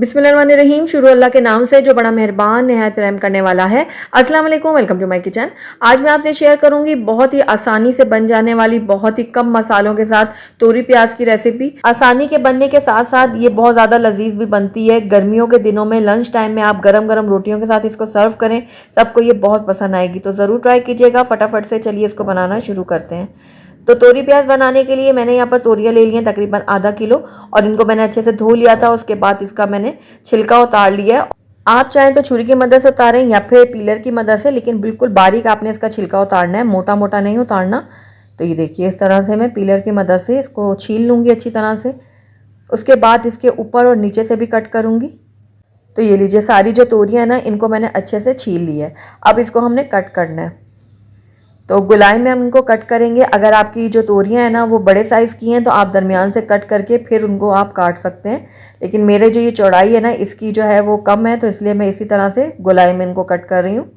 बिस्मिल्लाहिर्रहमानिर्रहीम। शुरू अल्लाह के नाम से जो बड़ा मेहरबान निहायत रहम करने वाला है। अस्सलाम वालेकुम, वेलकम टू माय किचन। आज मैं आपसे शेयर करूंगी बहुत ही आसानी से बन जाने वाली बहुत ही कम मसालों के साथ तोरी प्याज की रेसिपी। आसानी के बनने के साथ साथ ये बहुत ज़्यादा लजीज भी बनती है। गर्मियों के दिनों में लंच टाइम में आप गरम गरम रोटियों के साथ इसको सर्व करें, सबको ये बहुत पसंद आएगी। तो ज़रूर ट्राई कीजिएगा। फटाफट से चलिए इसको बनाना शुरू करते हैं। तो तोरी प्याज बनाने के लिए मैंने यहाँ पर तोरियाँ ले ली हैं तकरीबन आधा किलो, और इनको मैंने अच्छे से धो लिया था। उसके बाद इसका मैंने छिलका उतार लिया है। आप चाहें तो छुरी की मदद से उतारें या फिर पीलर की मदद से, लेकिन बिल्कुल बारीक आपने इसका छिलका उतारना है, मोटा मोटा नहीं उतारना। तो ये देखिए, इस तरह से मैं पीलर की मदद से इसको छील लूँगी अच्छी तरह से। उसके बाद इसके ऊपर और नीचे से भी कट करूँगी। तो ये लीजिए, सारी जो तोरियाँ हैं ना, इनको मैंने अच्छे से छील ली है। अब इसको हमने कट करना है। तो गुलाई में हम इनको कट करेंगे। अगर आपकी जो तोरियां हैं ना वो बड़े साइज़ की हैं तो आप दरमियान से कट करके फिर उनको आप काट सकते हैं, लेकिन मेरे जो ये चौड़ाई है ना इसकी जो है वो कम है, तो इसलिए मैं इसी तरह से गुलाई में इनको कट कर रही हूँ।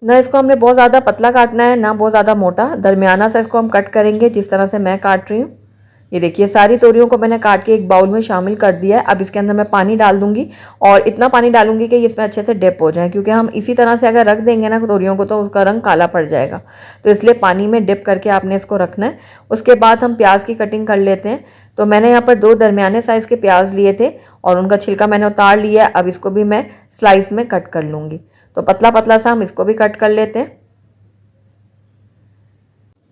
ना इसको हमने बहुत ज़्यादा पतला काटना है, ना बहुत ज़्यादा मोटा, दरमियाना सा इसको हम कट करेंगे जिस तरह से मैं काट रही हूँ। ये देखिए, सारी तोरियों को मैंने काट के एक बाउल में शामिल कर दिया है। अब इसके अंदर मैं पानी डाल दूंगी, और इतना पानी डालूंगी कि इसमें अच्छे से डिप हो जाए, क्योंकि हम इसी तरह से अगर रख देंगे ना तोरियों को तो उसका रंग काला पड़ जाएगा। तो इसलिए पानी में डिप करके आपने इसको रखना है। उसके बाद हम प्याज की कटिंग कर लेते हैं। तो मैंने यहाँ पर 2 दरमियाने साइज़ के प्याज लिए थे और उनका छिलका मैंने उतार लिया है। अब इसको भी मैं स्लाइस में कट कर लूँगी। तो पतला पतला सा हम इसको भी कट कर लेते हैं।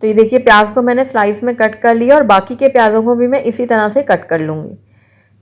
तो ये देखिए, प्याज को मैंने स्लाइस में कट कर लिया और बाकी के प्याज़ों को भी मैं इसी तरह से कट कर लूँगी।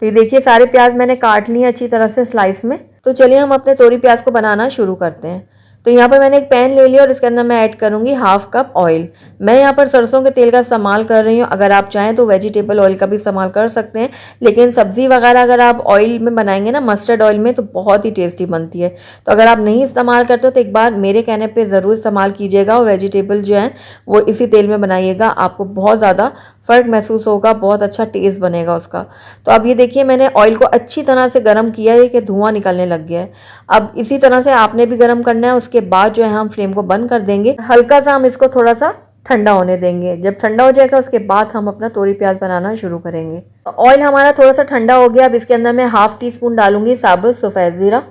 तो ये देखिए, सारे प्याज मैंने काट लिए अच्छी तरह से स्लाइस में। तो चलिए हम अपने तोरी प्याज को बनाना शुरू करते हैं। तो यहाँ पर मैंने एक पैन ले लिया और इसके अंदर मैं ऐड करूँगी 1/2 कप ऑयल। मैं यहाँ पर सरसों के तेल का इस्तेमाल कर रही हूँ। अगर आप चाहें तो वेजिटेबल ऑयल का भी इस्तेमाल कर सकते हैं, लेकिन सब्ज़ी वगैरह अगर आप ऑयल में बनाएंगे ना, मस्टर्ड ऑयल में, तो बहुत ही टेस्टी बनती है। तो अगर आप नहीं इस्तेमाल करते हो तो एक बार मेरे कहने पर ज़रूर इस्तेमाल कीजिएगा, और वेजिटेबल जो है वो इसी तेल में बनाइएगा। आपको बहुत ज़्यादा फ़र्क महसूस होगा, बहुत अच्छा टेस्ट बनेगा उसका। तो अब ये देखिए, मैंने ऑयल को अच्छी तरह से गर्म किया है कि धुआं निकलने लग गया है। अब इसी तरह से आपने भी गर्म करना है। उसके बाद जो है हम फ्लेम को बंद कर देंगे। हल्का सा हम इसको थोड़ा सा ठंडा होने देंगे। जब ठंडा हो जाएगा उसके बाद हम अपना तोरी प्याज बनाना शुरू करेंगे। ऑयल हमारा थोड़ा सा ठंडा हो गया। अब इसके अंदर मैं 1/2 टीस्पून डालूंगी साबुत सफ़ेद ज़ीरा,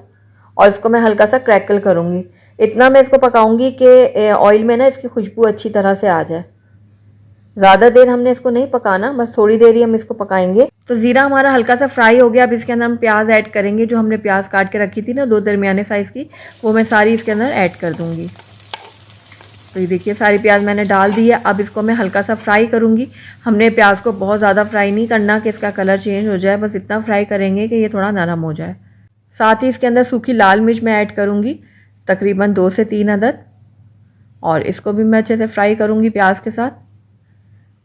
और इसको मैं हल्का सा क्रैकल करूँगी। इतना मैं इसको पकाऊंगी कि ऑयल में ना इसकी खुशबू अच्छी तरह से आ जाए। ज़्यादा देर हमने इसको नहीं पकाना, बस थोड़ी देर ही हम इसको पकाएंगे। तो ज़ीरा हमारा हल्का सा फ्राई हो गया। अब इसके अंदर हम प्याज ऐड करेंगे। जो हमने प्याज काट के रखी थी ना 2 दरमियाने साइज़ की, वो मैं सारी इसके अंदर ऐड कर दूँगी। तो ये देखिए, सारी प्याज मैंने डाल दी है। अब इसको मैं हल्का सा फ्राई करूँगी। हमने प्याज को बहुत ज़्यादा फ्राई नहीं करना कि इसका कलर चेंज हो जाए, बस इतना फ्राई करेंगे कि ये थोड़ा नरम हो जाए। साथ ही इसके अंदर सूखी लाल मिर्च मैं ऐड करूँगी, तकरीबन 2 से 3 अदद, और इसको भी मैं अच्छे से फ्राई करूँगी प्याज के साथ।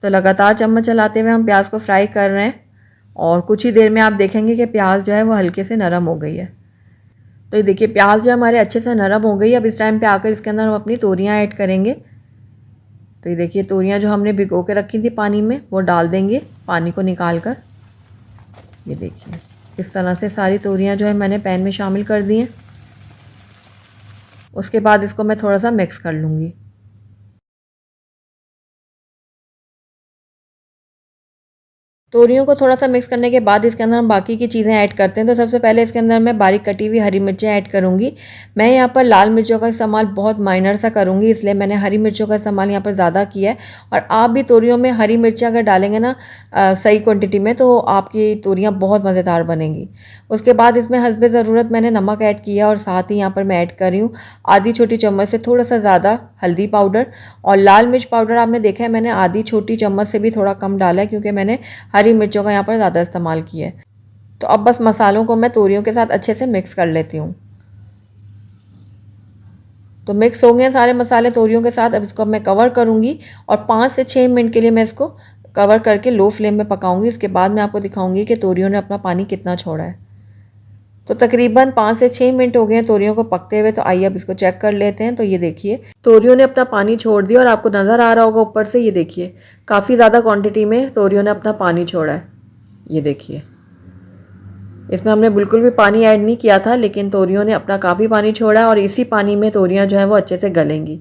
तो लगातार चम्मच चलाते हुए हम प्याज को फ्राई कर रहे हैं, और कुछ ही देर में आप देखेंगे कि प्याज जो है वो हल्के से नरम हो गई है। तो ये देखिए, प्याज जो हमारे अच्छे से नरम हो गई। अब इस टाइम पे आकर इसके अंदर हम अपनी तोरियां ऐड करेंगे। तो ये देखिए, तोरियां जो हमने भिगो के रखी थी पानी में, वो डाल देंगे पानी को निकाल कर। ये देखिए, इस तरह से सारी तोरियां जो है मैंने पैन में शामिल कर दी हैं। उसके बाद इसको मैं थोड़ा सा मिक्स कर लूँगी। तोरियों को थोड़ा सा मिक्स करने के बाद इसके अंदर हम बाकी की चीज़ें ऐड करते हैं। तो सबसे पहले इसके अंदर मैं बारीक कटी हुई हरी मिर्चें ऐड करूँगी। मैं यहाँ पर लाल मिर्चों का इस्तेमाल बहुत माइनर सा करूँगी, इसलिए मैंने हरी मिर्चों का इस्तेमाल यहाँ पर ज़्यादा किया है। और आप भी तोरियों में हरी मिर्चें अगर डालेंगे ना सही क्वान्टिटी में, तो आपकी तोरियाँ बहुत मज़ेदार बनेंगी। उसके बाद इसमें हस्बे ज़रूरत मैंने नमक ऐड किया, और साथ ही यहाँ पर मैं ऐड कर रही हूँ आधी छोटी चम्मच से थोड़ा सा ज़्यादा हल्दी पाउडर। और लाल मिर्च पाउडर आपने देखा है मैंने आधी छोटी चम्मच से भी थोड़ा कम डाला है, क्योंकि मैंने हरी मिर्चों का यहाँ पर ज़्यादा इस्तेमाल किया है। तो अब बस मसालों को मैं तोरियों के साथ अच्छे से मिक्स कर लेती हूँ। तो मिक्स हो गए सारे मसाले तोरियों के साथ। अब इसको मैं कवर करूँगी, और 5 से 6 मिनट के लिए मैं इसको कवर करके लो फ्लेम में पकाऊंगी। इसके बाद मैं आपको दिखाऊंगी कि तोरियों ने अपना पानी कितना छोड़ा है। तो तकरीबन 5 से 6 मिनट हो गए हैं तोरियों को पकते हुए। तो आइए अब इसको चेक कर लेते हैं। तो ये देखिए, तोरियों ने अपना पानी छोड़ दिया, और आपको नज़र आ रहा होगा ऊपर से, ये देखिए काफ़ी ज़्यादा क्वांटिटी में तोरियों ने अपना पानी छोड़ा है। ये देखिए, इसमें हमने बिल्कुल भी पानी ऐड नहीं किया था, लेकिन तोरियों ने अपना काफ़ी पानी छोड़ा है, और इसी पानी में तोरियां जो है वो अच्छे से गलेंगी।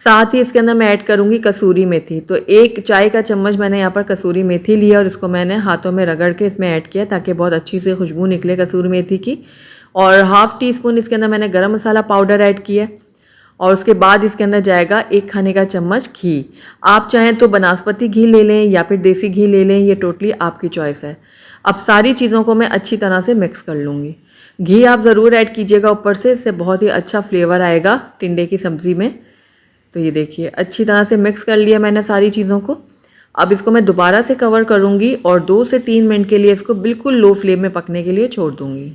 साथ ही इसके अंदर मैं ऐड करूँगी कसूरी मेथी। तो 1 चाय का चम्मच मैंने यहाँ पर कसूरी मेथी लिया और इसको मैंने हाथों में रगड़ के इसमें ऐड किया ताकि बहुत अच्छी से खुशबू निकले कसूरी मेथी की। और हाफ़ टी स्पून इसके अंदर मैंने गरम मसाला पाउडर ऐड किया और उसके बाद इसके अंदर जाएगा 1 खाने का चम्मच घी। आप चाहें तो बनास्पति घी ले लें या फिर देसी घी ले लें, ये टोटली आपकी चॉइस है। अब सारी चीज़ों को मैं अच्छी तरह से मिक्स कर लूँगी। घी आप ज़रूर ऐड कीजिएगा ऊपर से, इससे बहुत ही अच्छा फ्लेवर आएगा टिंडे की सब्ज़ी में। तो ये देखिए अच्छी तरह से मिक्स कर लिया मैंने सारी चीज़ों को। अब इसको मैं दोबारा से कवर करूँगी और 2 से 3 मिनट के लिए इसको बिल्कुल लो फ्लेम में पकने के लिए छोड़ दूँगी।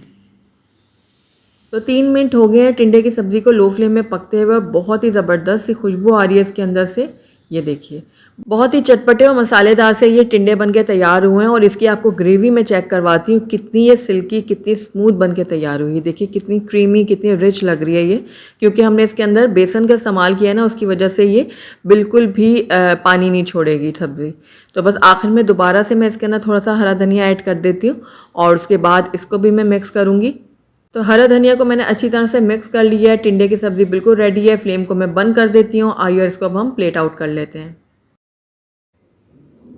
तो 3 मिनट हो गए हैं टिंडे की सब्ज़ी को लो फ्लेम में पकते हुए। बहुत ही ज़बरदस्त सी खुशबू आ रही है इसके अंदर से। ये देखिए बहुत ही चटपटे और मसालेदार से ये टिंडे बनके तैयार हुए हैं। और इसकी आपको ग्रेवी में चेक करवाती हूँ कितनी ये सिल्की, कितनी स्मूथ बनके तैयार हुई है। देखिए कितनी क्रीमी, कितनी रिच लग रही है ये, क्योंकि हमने इसके अंदर बेसन का इस्तेमाल किया है ना, उसकी वजह से ये बिल्कुल भी पानी नहीं छोड़ेगी सब्ज़ी। तो बस आखिर में दोबारा से मैं इसके अंदर थोड़ा सा हरा धनिया ऐड कर देती हूँ और उसके बाद इसको भी मैं मिक्स करूँगी। तो हरा धनिया को मैंने अच्छी तरह से मिक्स कर लिया है। टिंडे की सब्ज़ी बिल्कुल रेडी है। फ्लेम को मैं बंद कर देती हूँ। आइए इसको अब हम प्लेट आउट कर लेते हैं।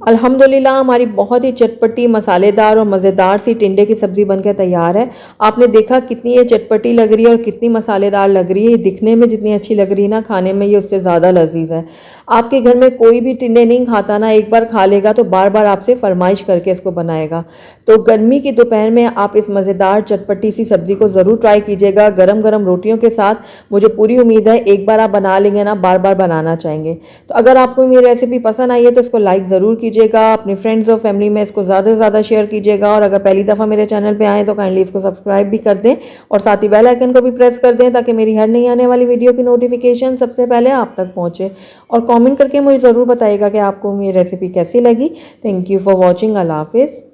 अल्हम्दुलिल्लाह हमारी बहुत ही चटपटी, मसालेदार और मज़ेदार सी टिंडे की सब्ज़ी बनकर तैयार है। आपने देखा कितनी ये चटपटी लग रही है और कितनी मसालेदार लग रही है। ये दिखने में जितनी अच्छी लग रही है ना, खाने में ये उससे ज़्यादा लजीज है। आपके घर में कोई भी टिंडे नहीं खाता ना, एक बार खा लेगा तो बार बार आपसे फरमाइश करके इसको बनाएगा। तो गर्मी की दोपहर में आप इस मज़ेदार चटपटी सी सब्ज़ी को ज़रूर ट्राई कीजिएगा गरम गरम रोटियों के साथ। मुझे पूरी उम्मीद है एक बार आप बना लेंगे ना, बार बार बनाना चाहेंगे। तो अगर आपको मेरी रेसिपी पसंद आई है तो इसको लाइक ज़रूर कीजिएगा, अपने फ्रेंड्स और फैमिली में इसको ज़्यादा से ज़्यादा शेयर कीजिएगा। और अगर पहली दफ़ा मेरे चैनल पे आएँ तो काइंडली इसको सब्सक्राइब भी कर दें और साथ ही बेल आइकन को भी प्रेस कर दें ताकि मेरी हर नई आने वाली वीडियो की नोटिफिकेशन सबसे पहले आप तक पहुँचे। और कमेंट करके मुझे ज़रूर बताइएगा कि आपको मेरी रेसिपी कैसी लगी। Thank you for watching. अल्लाह हाफिज़।